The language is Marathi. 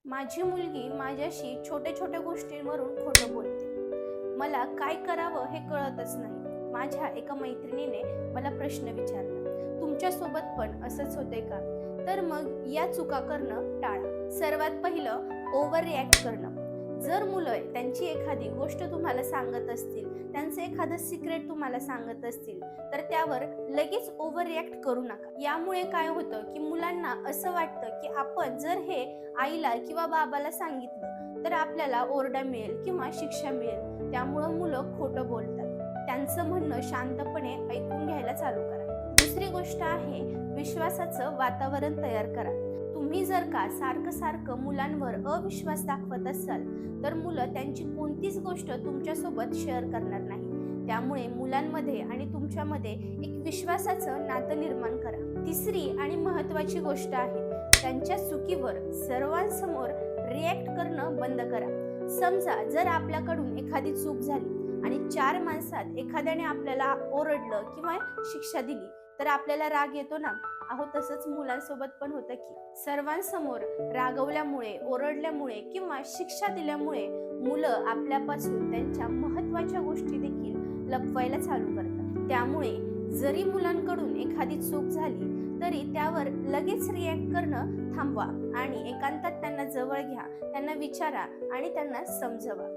माझी मुलगी माझ्याशी छोट्या छोट्या गोष्टींवरून खोटं बोलते. मला काय करावं हे कळतच नाही. माझ्या एका मैत्रिणीने मला प्रश्न विचारला, तुमच्यासोबत पण असंच होतंय का? तर मग या चुका करणं टाळा. सर्वात पहिलं, ओव्हर रिॲक्ट करणं. जर मुलं त्यांची एखादी गोष्ट तुम्हाला सांगत असतील, त्यांचं एखादं सिक्रेट तुम्हाला सांगत असतील, तर त्यावर लगेच ओव्हर रिॲक्ट करू नका. यामुळे काय होतं की मुलांना असं वाटतं की आपण जर हे आईला किंवा बाबाला सांगितलं तर आपल्याला ओरडा मिळेल किंवा शिक्षा मिळेल. त्यामुळं मुलं खोटं बोलतात. त्यांचं म्हणणं शांतपणे ऐकून घ्यायला चालू करा. दुसरी गोष्ट आहे, विश्वासाचं वातावरण तयार करा. तुम्ही जर का सारखं सारखं मुलांवर अविश्वास दाखवत असाल तर मुलं त्यांची कोणतीच गोष्ट तुमच्यासोबत शेअर करणार नाही. त्यामुळे मुलांमध्ये आणि तुमच्यामध्ये एक विश्वासाचं नातं निर्माण करा. तिसरी आणि महत्त्वाची गोष्ट आहे, त्यांच्या चुकीवर सर्वांसमोर रिॲक्ट करणं बंद करा. समजा जर आपल्याकडून एखादी चूक झाली आणि 4 माणसात एखाद्याने आपल्याला ओरडलं किंवा शिक्षा दिली तर आपल्याला राग येतो ना. तसंच मुलांसोबत पण होतं की सर्वांसमोर रागवल्यामुळे, ओरडल्यामुळे किंवा शिक्षा दिल्यामुळे मुलं आपल्यापासून त्यांच्या महत्त्वाच्या गोष्टी देखील लपवायला चालू करतात. त्यामुळे जरी मुलांकडून एखादी चूक झाली तरी त्यावर लगेच रिॲक्ट करणं थांबवा आणि एकांतात त्यांना जवळ घ्या, त्यांना विचारा आणि त्यांना समजवा.